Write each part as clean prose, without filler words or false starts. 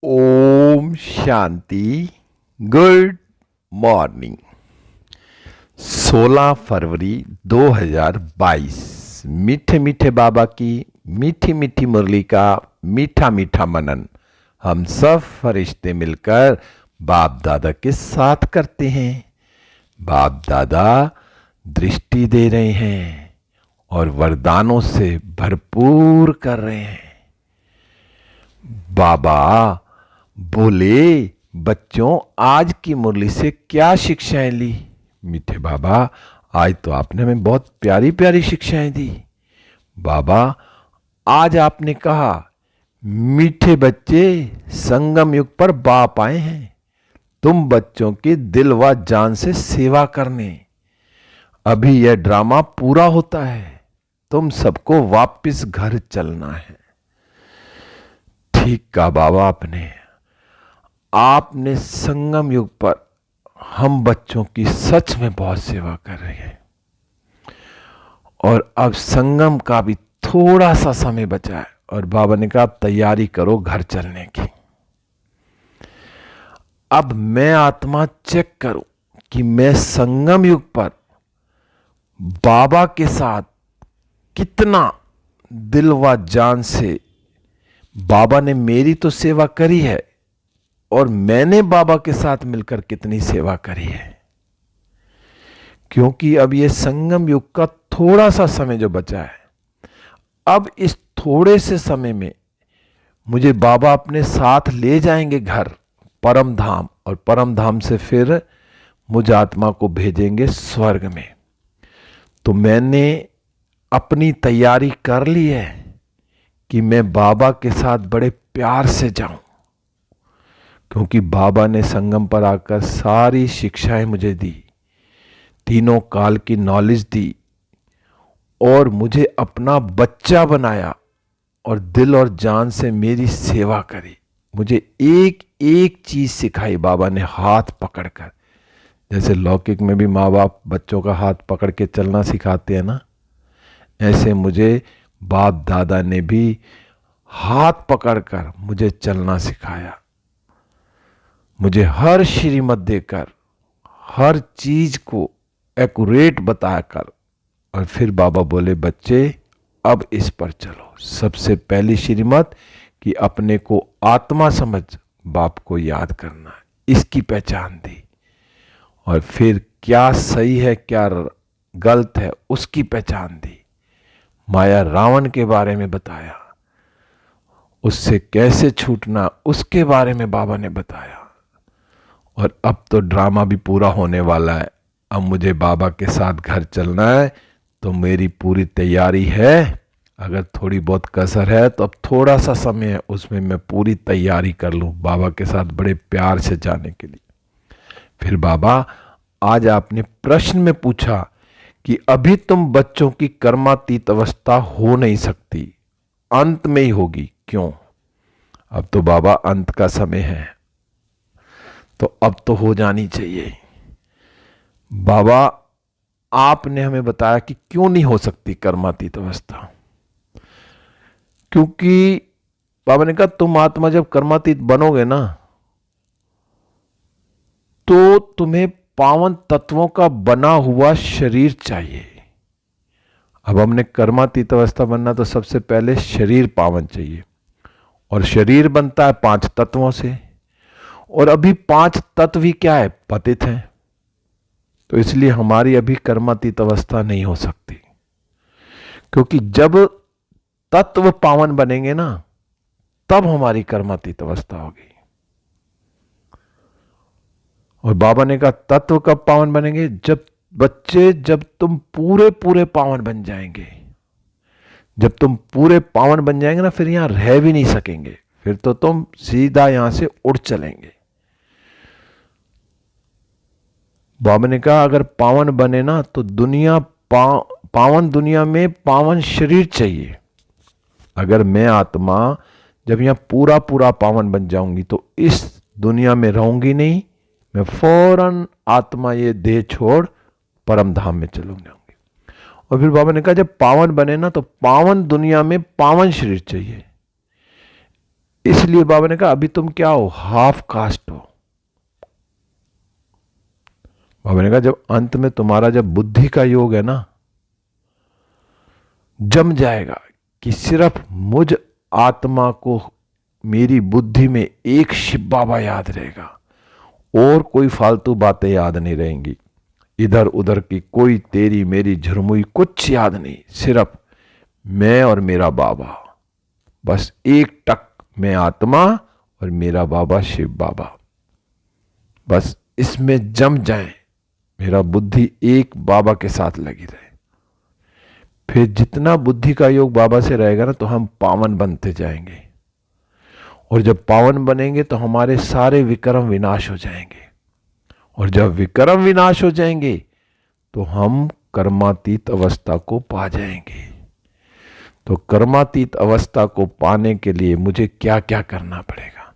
Om Shanti. Good morning. 16 फरवरी 2022। मीठे मीठे बाबा की मीठी मीठी मुरली का मीठा मीठा मनन हम सब फरिश्ते मिलकर बाप दादा के साथ करते हैं। बाप दादा दृष्टि दे रहे हैं और वरदानों से भरपूर कर रहे हैं। बाबा बोले, बच्चों आज की मुरली से क्या शिक्षाएं ली? मीठे बाबा, आज तो आपने हमें बहुत प्यारी प्यारी शिक्षाएं दी। बाबा, आज आपने कहा मीठे बच्चे संगम युग पर बाप आए हैं तुम बच्चों की दिल व जान से सेवा करने। अभी यह ड्रामा पूरा होता है, तुम सबको वापस घर चलना है। ठीक कहा बाबा आपने संगम युग पर हम बच्चों की सच में बहुत सेवा कर रहे हैं और अब संगम का भी थोड़ा सा समय बचा है और बाबा ने कहा अब तैयारी करो घर चलने की। अब मैं आत्मा चेक करूं कि मैं संगम युग पर बाबा के साथ कितना दिल व जान से, बाबा ने मेरी तो सेवा करी है और मैंने बाबा के साथ मिलकर कितनी सेवा करी है। क्योंकि अब यह संगम युग का थोड़ा सा समय जो बचा है, अब इस थोड़े से समय में मुझे बाबा अपने साथ ले जाएंगे घर परम धाम, और परम धाम से फिर मुझ आत्मा को भेजेंगे स्वर्ग में। तो मैंने अपनी तैयारी कर ली है कि मैं बाबा के साथ बड़े प्यार से जाऊं, क्योंकि बाबा ने संगम पर आकर सारी शिक्षाएं मुझे दी, तीनों काल की नॉलेज दी और मुझे अपना बच्चा बनाया और दिल और जान से मेरी सेवा करी। मुझे एक एक चीज सिखाई बाबा ने हाथ पकड़कर। जैसे लौकिक में भी माँ बाप बच्चों का हाथ पकड़ के चलना सिखाते हैं ना, ऐसे मुझे बाप दादा ने भी हाथ पकड़कर मुझे चलना सिखाया। मुझे हर श्रीमत देकर, हर चीज को एक्यूरेट बताकर, और फिर बाबा बोले बच्चे अब इस पर चलो। सबसे पहली श्रीमत कि अपने को आत्मा समझ बाप को याद करना है, इसकी पहचान दी। और फिर क्या सही है क्या गलत है उसकी पहचान दी। माया रावण के बारे में बताया, उससे कैसे छूटना उसके बारे में बाबा ने बताया। और अब तो ड्रामा भी पूरा होने वाला है, अब मुझे बाबा के साथ घर चलना है। तो मेरी पूरी तैयारी है। अगर थोड़ी बहुत कसर है तो अब थोड़ा सा समय है, उसमें मैं पूरी तैयारी कर लूं बाबा के साथ बड़े प्यार से जाने के लिए। फिर बाबा आज आपने प्रश्न में पूछा कि अभी तुम बच्चों की कर्मातीत अवस्था हो नहीं सकती, अंत में ही होगी। क्यों? अब तो बाबा अंत का समय है, तो अब तो हो जानी चाहिए। बाबा आपने हमें बताया कि क्यों नहीं हो सकती कर्मातीत अवस्था। क्योंकि बाबा ने कहा तुम आत्मा जब कर्मातीत बनोगे ना, तो तुम्हें पावन तत्वों का बना हुआ शरीर चाहिए। अब हमने कर्मातीत अवस्था बनना तो सबसे पहले शरीर पावन चाहिए, और शरीर बनता है 5 तत्वों से, और अभी 5 तत्व ही क्या है? पतित हैं। तो इसलिए हमारी अभी कर्मातीत अवस्था नहीं हो सकती, क्योंकि जब तत्व पावन बनेंगे ना तब हमारी कर्मातीत अवस्था होगी। और बाबा ने कहा तत्व कब पावन बनेंगे? जब बच्चे, जब तुम पूरे पूरे पावन बन जाएंगे। जब तुम पूरे पावन बन जाएंगे ना, फिर यहां रह भी नहीं सकेंगे, फिर तो तुम सीधा यहां से उड़ चलेंगे। बाबा ने कहा अगर पावन बने ना तो दुनिया पावन दुनिया में पावन शरीर चाहिए। अगर मैं आत्मा जब यहां पूरा पूरा पावन बन जाऊंगी तो इस दुनिया में रहूंगी नहीं, मैं फौरन आत्मा ये देह छोड़ परम धाम में चलूंगी। और फिर बाबा ने कहा जब पावन बने ना तो पावन दुनिया में पावन शरीर चाहिए। इसलिए बाबा ने कहा अभी तुम क्या हो, हाफ कास्ट हो। बाबा ने कहा जब अंत में तुम्हारा जब बुद्धि का योग है ना, जम जाएगा कि सिर्फ मुझ आत्मा को मेरी बुद्धि में एक शिव बाबा याद रहेगा और कोई फालतू बातें याद नहीं रहेंगी, इधर उधर की कोई तेरी मेरी झुरमुई कुछ याद नहीं, सिर्फ मैं और मेरा बाबा, बस एक टक, मैं आत्मा और मेरा बाबा शिव बाबा, बस इसमें जम जाए, मेरा बुद्धि एक बाबा के साथ लगी रहे। फिर जितना बुद्धि का योग बाबा से रहेगा ना, तो हम पावन बनते जाएंगे, और जब पावन बनेंगे तो हमारे सारे विक्रम विनाश हो जाएंगे, और जब विक्रम विनाश हो जाएंगे तो हम कर्मातीत अवस्था को पा जाएंगे। तो कर्मातीत अवस्था को पाने के लिए मुझे क्या क्या करना पड़ेगा?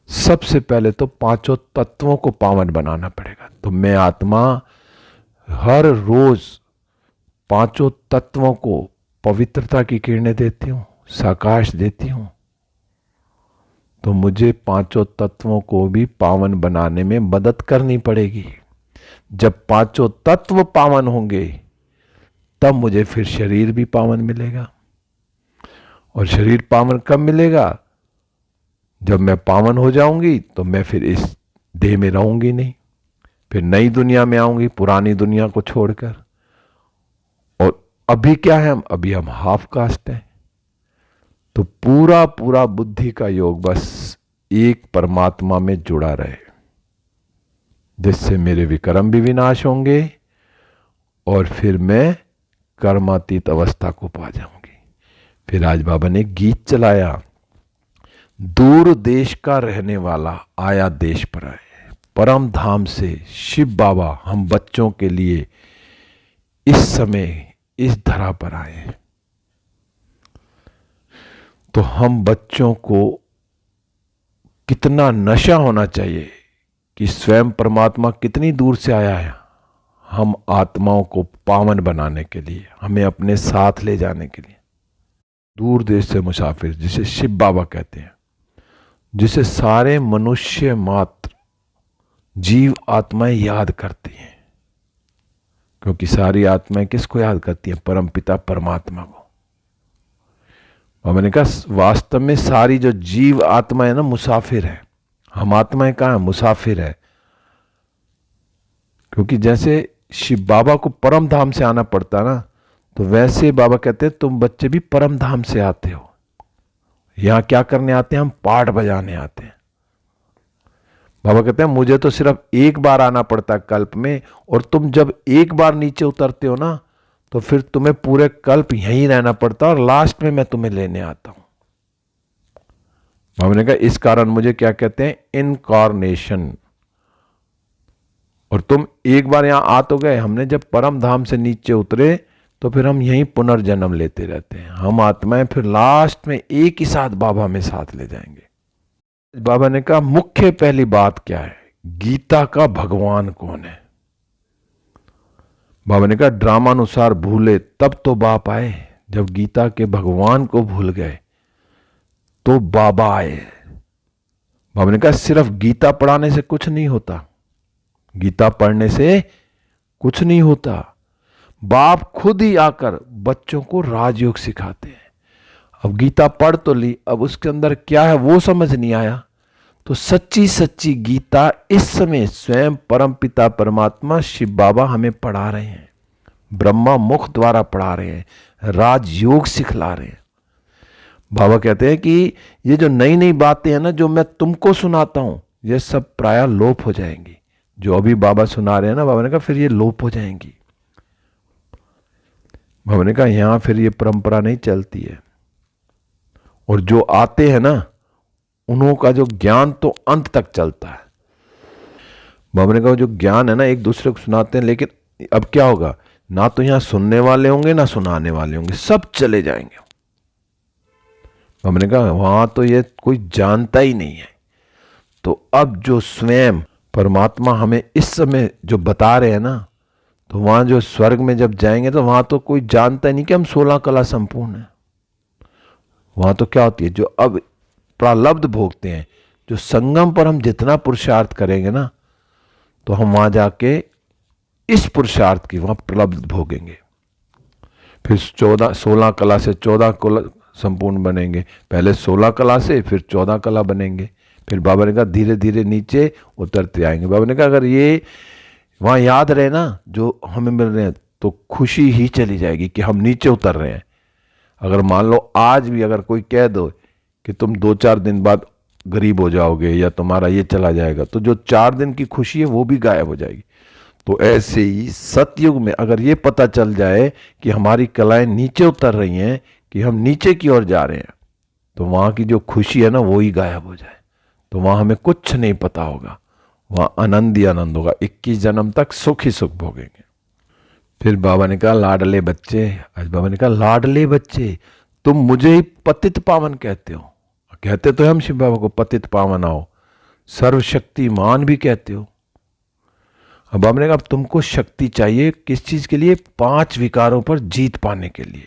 सबसे पहले तो पांचों तत्वों को पावन बनाना पड़ेगा। तो मैं आत्मा हर रोज पांचों तत्वों को पवित्रता की किरणें देती हूं, साकाश देती हूं, तो मुझे पांचों तत्वों को भी पावन बनाने में मदद करनी पड़ेगी। जब पांचों तत्व पावन होंगे तब मुझे फिर शरीर भी पावन मिलेगा। और शरीर पावन कब मिलेगा? जब मैं पावन हो जाऊंगी तो मैं फिर इस देह में रहूंगी नहीं, फिर नई दुनिया में आऊंगी पुरानी दुनिया को छोड़कर। और अभी क्या है, अभी हम हाफ कास्ट हैं। तो पूरा पूरा बुद्धि का योग बस एक परमात्मा में जुड़ा रहे, जिससे मेरे विक्रम भी विनाश होंगे और फिर मैं कर्मातीत अवस्था को पा जाऊंगी। फिर आज बाबा ने गीत चलाया, दूर देश का रहने वाला आया देश पर आए, परम धाम से शिव बाबा हम बच्चों के लिए इस समय इस धरा पर आए। तो हम बच्चों को कितना नशा होना चाहिए कि स्वयं परमात्मा कितनी दूर से आया है हम आत्माओं को पावन बनाने के लिए, हमें अपने साथ ले जाने के लिए। दूर देश से मुसाफिर, जिसे शिव बाबा कहते हैं, जिसे सारे मनुष्य मात्र जीव आत्माएं याद करती हैं, क्योंकि सारी आत्माएं किसको याद करती हैं? परमपिता परमात्मा को। मैंने कहा वास्तव में सारी जो जीव आत्मा है ना, मुसाफिर है। हम आत्माएं कहाँ है? मुसाफिर है। क्योंकि जैसे शिव बाबा को परम धाम से आना पड़ता ना, तो वैसे बाबा कहते हैं तुम बच्चे भी परम धाम से आते हो। यहां क्या करने आते हैं? हम पाठ बजाने आते हैं। बाबा कहते हैं मुझे तो सिर्फ एक बार आना पड़ता है कल्प में, और तुम जब एक बार नीचे उतरते हो ना, तो फिर तुम्हें पूरे कल्प यहीं रहना पड़ता है, और लास्ट में मैं तुम्हें लेने आता हूं। बाबा ने कहा इस कारण मुझे क्या कहते हैं? इनकारनेशन। और तुम एक बार यहां आ तो गए, हमने जब परम धाम से नीचे उतरे तो फिर हम यहीं पुनर्जन्म लेते रहते हैं। हम आत्माएं फिर लास्ट में एक ही साथ बाबा में साथ ले जाएंगे। बाबा ने कहा मुख्य पहली बात क्या है? गीता का भगवान कौन है? बाबा ने कहा ड्रामानुसार भूले तब तो बाप आए। जब गीता के भगवान को भूल गए तो बाबा आए। बाबा ने कहा सिर्फ गीता पढ़ाने से कुछ नहीं होता, गीता पढ़ने से कुछ नहीं होता। बाप खुद ही आकर बच्चों को राजयोग सिखाते हैं। अब गीता पढ़ तो ली, अब उसके अंदर क्या है वो समझ नहीं आया, तो सच्ची सच्ची गीता इस समय स्वयं परमपिता परमात्मा शिव बाबा हमें पढ़ा रहे हैं, ब्रह्मा मुख द्वारा पढ़ा रहे हैं, राजयोग सिखला रहे हैं। बाबा कहते हैं कि ये जो नई नई बातें हैं ना, जो मैं तुमको सुनाता हूं, ये सब प्रायः लोप हो जाएंगी। जो अभी बाबा सुना रहे हैं ना, बाबा ने कहा फिर ये लोप हो जाएंगी। बाबा ने कहा यहां फिर ये परंपरा नहीं चलती है, और जो आते हैं ना उन्हों का जो ज्ञान तो अंत तक चलता है। बाबा ने कहा जो ज्ञान है ना एक दूसरे को सुनाते हैं, लेकिन अब क्या होगा? ना तो यहां सुनने वाले होंगे ना सुनाने वाले होंगे, सब चले जाएंगे। बाबा ने कहा वहां तो ये कोई जानता ही नहीं है। तो अब जो स्वयं परमात्मा हमें इस समय जो बता रहे हैं ना, तो वहां जो स्वर्ग में जब जाएंगे तो वहां तो कोई जानता ही नहीं कि हम 16 कला संपूर्ण है। वहां तो क्या होती है? जो अब प्रारब्ध भोगते हैं, जो संगम पर हम जितना पुरुषार्थ करेंगे ना, तो हम वहां जाके इस पुरुषार्थ की वहां प्रारब्ध भोगेंगे। फिर 16 कला से 14 कला संपूर्ण बनेंगे, पहले 16 कला से फिर 14 कला बनेंगे। फिर बाबा ने कहा धीरे धीरे नीचे उतरते आएंगे। बाबा ने कहा अगर ये वहां याद रहे ना जो हमें मिल रहे हैं, तो खुशी ही चली जाएगी कि हम नीचे उतर रहे हैं। अगर मान लो आज भी अगर कोई कह दो कि तुम 2-4 दिन बाद गरीब हो जाओगे या तुम्हारा ये चला जाएगा, तो जो 4 दिन की खुशी है वो भी गायब हो जाएगी। तो ऐसे ही सतयुग में अगर ये पता चल जाए कि हमारी कलाएं नीचे उतर रही हैं, कि हम नीचे की ओर जा रहे हैं, तो वहां की जो खुशी है ना वो ही गायब हो जाए, तो वहां हमें कुछ नहीं पता होगा, वहां आनंद ही आनंद होगा। 21 जन्म तक सुख ही सुख भोगेंगे। फिर बाबा ने कहा लाडले बच्चे, आज बाबा ने कहा लाडले बच्चे, तुम मुझे ही पतित पावन कहते हो। कहते तो हम शिव बाबा को पतित पावन आओ, सर्वशक्तिमान भी कहते हो। अब बाबा ने कहा अब तुमको शक्ति चाहिए किस चीज के लिए? 5 विकारों पर जीत पाने के लिए,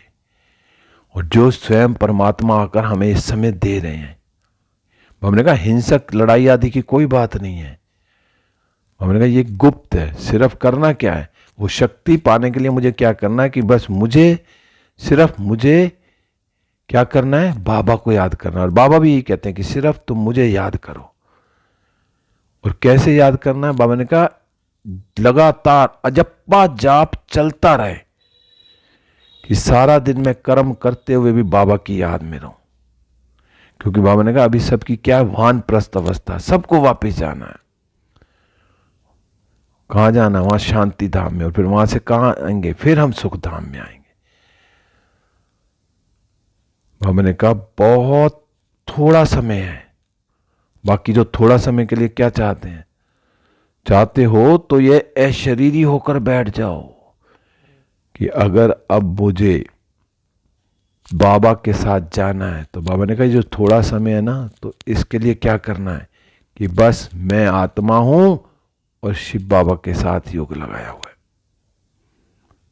और जो स्वयं परमात्मा आकर हमें इस समय दे रहे हैं। बाबा ने कहा हिंसक लड़ाई आदि की कोई बात नहीं है। बाबा ने कहा ये गुप्त है, सिर्फ करना क्या है, वो शक्ति पाने के लिए मुझे क्या करना है कि बस सिर्फ मुझे क्या करना है, बाबा को याद करना है। और बाबा भी यही कहते हैं कि सिर्फ तुम मुझे याद करो। और कैसे याद करना है? बाबा ने कहा लगातार अजप्पा जाप चलता रहे, कि सारा दिन मैं कर्म करते हुए भी बाबा की याद में रहूं। क्योंकि बाबा ने कहा अभी सबकी क्या है, वानप्रस्थ अवस्था, सबको वापस जाना है। कहां जाना? वहां शांति धाम में। और फिर वहां से कहां आएंगे? फिर हम सुख धाम में आएंगे। बाबा ने कहा बहुत थोड़ा समय है, बाकी जो थोड़ा समय के लिए क्या चाहते हैं, चाहते हो तो ये अशरीरी होकर बैठ जाओ, कि अगर अब मुझे बाबा के साथ जाना है, तो बाबा ने कहा जो थोड़ा समय है ना, तो इसके लिए क्या करना है कि बस मैं आत्मा हूं और शिव बाबा के साथ योग लगाया हुआ है।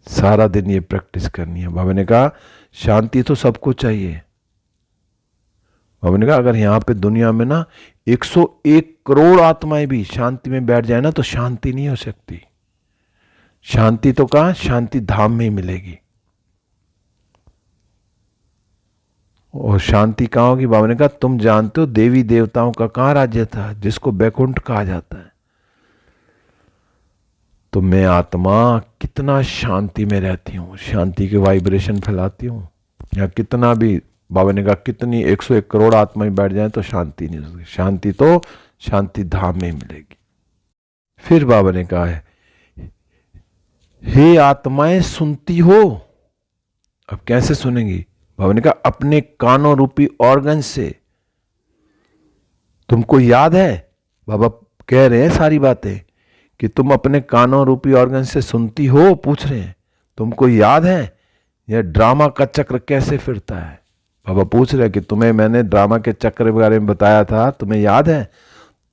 सारा दिन ये प्रैक्टिस करनी है। बाबा ने कहा शांति तो सबको चाहिए। बाबा ने कहा अगर यहां पे दुनिया में ना 101 करोड़ आत्माएं भी शांति में बैठ जाए ना, तो शांति नहीं हो सकती। शांति तो कहां? शांति धाम में ही मिलेगी। और शांति कहां होगी? बाबा ने कहा तुम जानते हो देवी देवताओं का कहां राज्य था, जिसको बैकुंठ कहा जाता है। तो मैं आत्मा कितना शांति में रहती हूं, शांति के वाइब्रेशन फैलाती हूं। या कितना भी बाबा ने कहा कितनी 101 करोड़ आत्माएं बैठ जाएं तो शांति नहीं हो सकती। शांति तो शांति धाम में मिलेगी। फिर बाबा ने कहा है हे आत्माएं सुनती हो। अब कैसे सुनेंगी? बाबा ने कहा अपने कानों रूपी ऑर्गन से। तुमको याद है, बाबा कह रहे हैं सारी बातें, कि तुम अपने कानों रूपी ऑर्गन से सुनती हो, पूछ रहे हैं तुमको याद है यह ड्रामा का चक्र कैसे फिरता है। बाबा पूछ रहे हैं कि तुम्हें मैंने ड्रामा के चक्र के बारे में बताया था, तुम्हें याद है?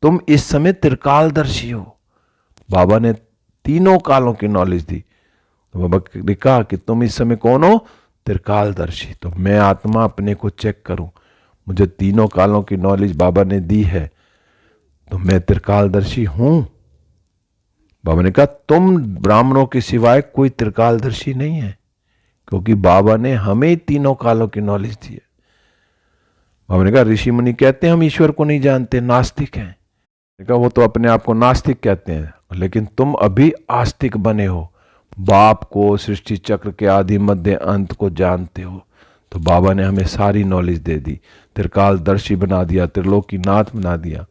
तुम इस समय त्रिकालदर्शी हो। बाबा ने तीनों कालों की नॉलेज दी। तो बाबा ने कहा कि तुम इस समय कौन हो? त्रिकालदर्शी। तो मैं आत्मा अपने को चेक करूं, मुझे तीनों कालों की नॉलेज बाबा ने दी है, तो मैं त्रिकालदर्शी हूं। बाबा ने कहा तुम ब्राह्मणों के सिवाय कोई त्रिकालदर्शी नहीं है, क्योंकि बाबा ने हमें तीनों कालों की नॉलेज दी है। बाबा ने कहा ऋषि मुनि कहते हैं हम ईश्वर को नहीं जानते, नास्तिक हैं। कहा वो तो अपने आप को नास्तिक कहते हैं, लेकिन तुम अभी आस्तिक बने हो, बाप को, सृष्टि चक्र के आदि मध्य अंत को जानते हो। तो बाबा ने हमें सारी नॉलेज दे दी, त्रिकालदर्शी बना दिया, त्रिलोकीनाथ बना दिया।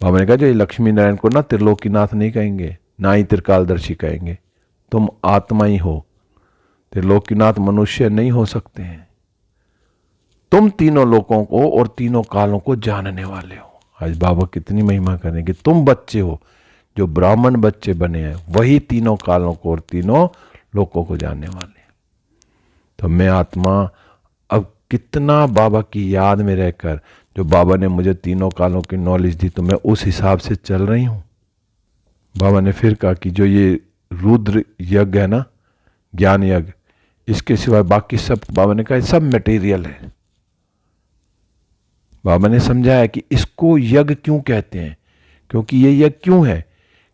बाबा ने कहा जो ये लक्ष्मी नारायण को ना त्रिलोकीनाथ नहीं कहेंगे, ना ही त्रिकालदर्शी कहेंगे, तुम आत्मा ही हो। त्रिलोकीनाथ मनुष्य नहीं हो सकते हैं। तुम तीनों लोकों को और तीनों कालों को जानने वाले हो। आज बाबा कितनी महिमा करेंगे, तुम बच्चे हो जो ब्राह्मण बच्चे बने हैं, वही तीनों कालों को और तीनों लोकों को जानने वाले हैं। तो मैं आत्मा अब कितना बाबा की याद में रहकर, जो बाबा ने मुझे तीनों कालों की नॉलेज दी, तो मैं उस हिसाब से चल रही हूं। बाबा ने फिर कहा कि जो ये रुद्र यज्ञ है ना, ज्ञान यज्ञ, इसके सिवाय बाकी सब, बाबा ने कहा सब मटेरियल है, बाबा ने समझाया कि इसको यज्ञ क्यों कहते हैं, क्योंकि ये यज्ञ क्यों है,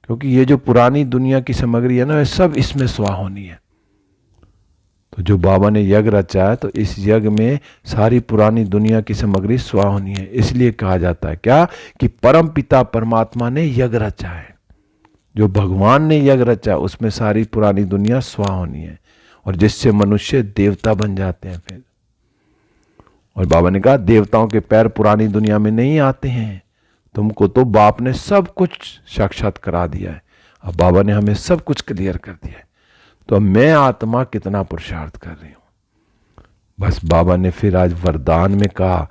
क्योंकि ये जो पुरानी दुनिया की सामग्री है ना, ये सब इसमें स्वाह होनी है। तो जो बाबा ने यज्ञ रचा है, तो इस यज्ञ में सारी पुरानी दुनिया की सामग्री स्वाह होनी है। इसलिए कहा जाता है क्या, कि परम पिता परमात्मा ने यज्ञ रचा है। जो भगवान ने यज्ञ रचा उसमें सारी पुरानी दुनिया स्वाह होनी है, और जिससे मनुष्य देवता बन जाते हैं फिर। और बाबा ने कहा देवताओं के पैर पुरानी दुनिया में नहीं आते हैं, तुमको तो बाप ने सब कुछ साक्षात करा दिया है। अब बाबा ने हमें सब कुछ क्लियर कर दिया है, तो मैं आत्मा कितना पुरुषार्थ कर रही हूं। बस बाबा ने फिर आज वरदान में कहा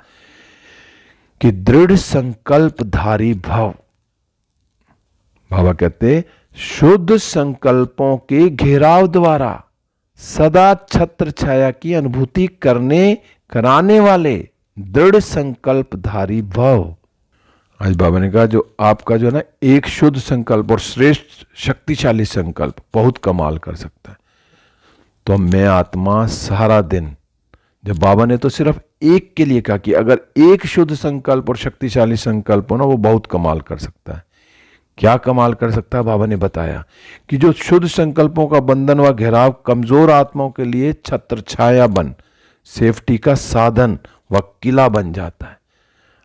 कि दृढ़ संकल्पधारी भव। बाबा कहते शुद्ध संकल्पों के घेराव द्वारा सदा छत्र छाया की अनुभूति कराने वाले दृढ़ संकल्पधारी भव। आज बाबा ने कहा जो आपका जो है ना एक शुद्ध संकल्प और श्रेष्ठ शक्तिशाली संकल्प बहुत कमाल कर सकता है। तो मैं आत्मा सारा दिन, जब बाबा ने तो सिर्फ एक के लिए कहा कि अगर एक शुद्ध संकल्प और शक्तिशाली संकल्प हो ना, वो बहुत कमाल कर सकता है। क्या कमाल कर सकता है, बाबा ने बताया कि जो शुद्ध संकल्पों का बंधन व घेराव कमजोर आत्माओं के लिए छत्र छाया बन सेफ्टी का साधन व किला बन जाता है।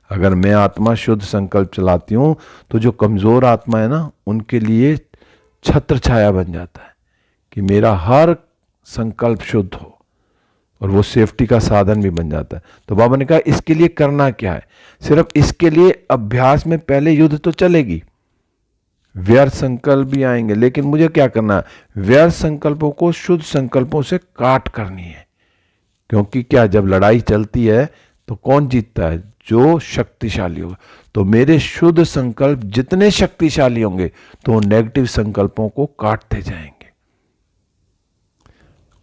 अगर मैं आत्मा शुद्ध संकल्प चलाती हूं तो जो कमजोर आत्मा है ना, उनके लिए छत्र छाया बन जाता है कि मेरा हर संकल्प शुद्ध हो, और वो सेफ्टी का साधन भी बन जाता है। तो बाबा ने कहा इसके लिए करना क्या है, सिर्फ इसके लिए अभ्यास में पहले युद्ध तो चलेगी, व्यर्थ संकल्प भी आएंगे, लेकिन मुझे क्या करना है, व्यर्थ संकल्पों को शुद्ध संकल्पों से काट करनी है। क्योंकि क्या, जब लड़ाई चलती है तो कौन जीतता है, जो शक्तिशाली होगा। तो मेरे शुद्ध संकल्प जितने शक्तिशाली होंगे तो नेगेटिव संकल्पों को काटते जाएंगे।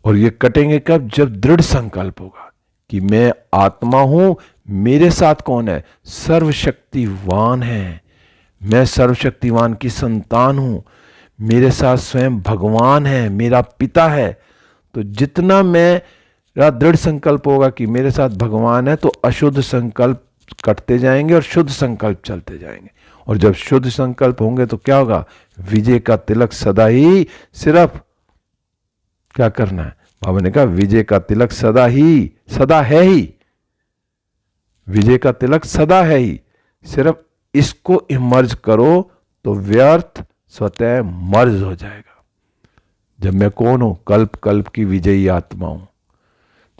और ये कटेंगे कब, जब दृढ़ संकल्प होगा कि मैं आत्मा हूं, मेरे साथ कौन है, सर्वशक्तिवान है, मैं सर्वशक्तिवान की संतान हूं, मेरे साथ स्वयं भगवान है, मेरा पिता है। तो जितना मेरा दृढ़ संकल्प होगा कि मेरे साथ भगवान है, तो अशुद्ध संकल्प कटते जाएंगे और शुद्ध संकल्प चलते जाएंगे। और जब शुद्ध संकल्प होंगे तो क्या होगा, विजय का तिलक सदा ही, सिर्फ क्या करना है, बाबा ने कहा विजय का तिलक सदा है ही, विजय का तिलक सदा है ही, सिर्फ इसको इमर्ज करो तो व्यर्थ स्वतः मर्ज हो जाएगा। जब मैं कौन हूं, कल्प कल्प की विजयी आत्मा हूं।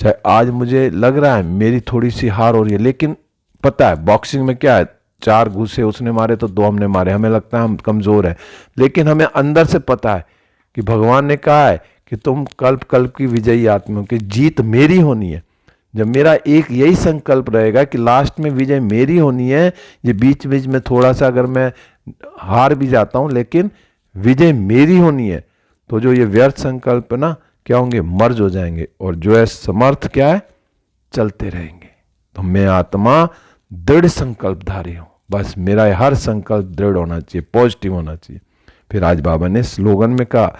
चाहे आज मुझे लग रहा है मेरी थोड़ी सी हार हो रही है, लेकिन पता है बॉक्सिंग में क्या है, 4 घूसे उसने मारे तो 2 हमने मारे, हमें लगता है हम कमजोर हैं, लेकिन हमें अंदर से पता है कि भगवान ने कहा है कि तुम कल्प कल्प की विजयी आत्मा की जीत मेरी होनी है। जब मेरा एक यही संकल्प रहेगा कि लास्ट में विजय मेरी होनी है, ये बीच बीच में थोड़ा सा अगर मैं हार भी जाता हूं लेकिन विजय मेरी होनी है, तो जो ये व्यर्थ संकल्प है ना, क्या होंगे, मर्ज हो जाएंगे, और जो है समर्थ क्या है, चलते रहेंगे। तो मैं आत्मा दृढ़ संकल्पधारी हूं, बस मेरा हर संकल्प दृढ़ होना चाहिए, पॉजिटिव होना चाहिए। फिर आज बाबा ने स्लोगन में कहा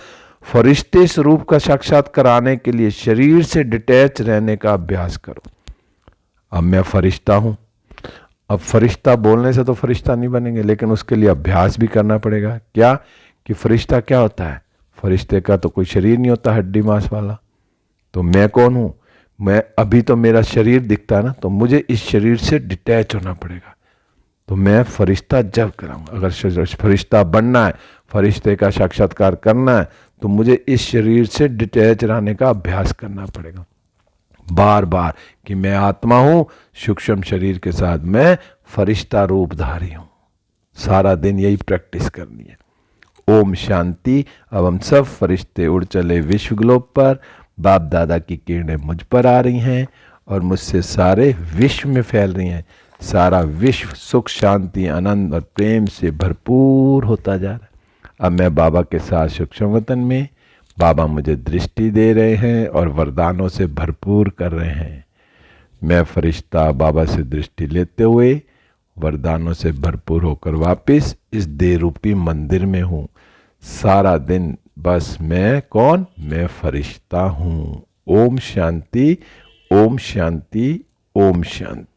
फरिश्ते स्वरूप का साक्षात कराने के लिए शरीर से डिटैच रहने का अभ्यास करो। अब मैं फरिश्ता हूं, अब फरिश्ता बोलने से तो फरिश्ता नहीं बनेंगे, लेकिन उसके लिए अभ्यास भी करना पड़ेगा। क्या, कि फरिश्ता क्या होता है, फरिश्ते का तो कोई शरीर नहीं होता हड्डी मांस वाला। तो मैं कौन हूं, मैं अभी तो मेरा शरीर दिखता है ना, तो मुझे इस शरीर से डिटैच होना पड़ेगा। तो मैं फरिश्ता जब कराऊंगा, अगर फरिश्ता बनना है, फरिश्ते का साक्षात्कार करना है, तो मुझे इस शरीर से डिटैच रहने का अभ्यास करना पड़ेगा बार बार, कि मैं आत्मा हूं, सूक्ष्म शरीर के साथ मैं फरिश्ता रूपधारी हूं। सारा दिन यही प्रैक्टिस करनी है। ओम शांति। अब हम सब फरिश्ते उड़ चले विश्व ग्लोब पर, बाप दादा की किरणें मुझ पर आ रही हैं और मुझसे सारे विश्व में फैल रही हैं। सारा विश्व सुख शांति आनंद और प्रेम से भरपूर होता जा रहा है। अब मैं बाबा के साथ सूक्ष्म वतन में, बाबा मुझे दृष्टि दे रहे हैं और वरदानों से भरपूर कर रहे हैं। मैं फरिश्ता बाबा से दृष्टि लेते हुए वरदानों से भरपूर होकर वापस इस देह रूपी मंदिर में हूँ। सारा दिन बस मैं कौन, मैं फरिश्ता हूँ। ओम शांति, ओम शांति, ओम शांति।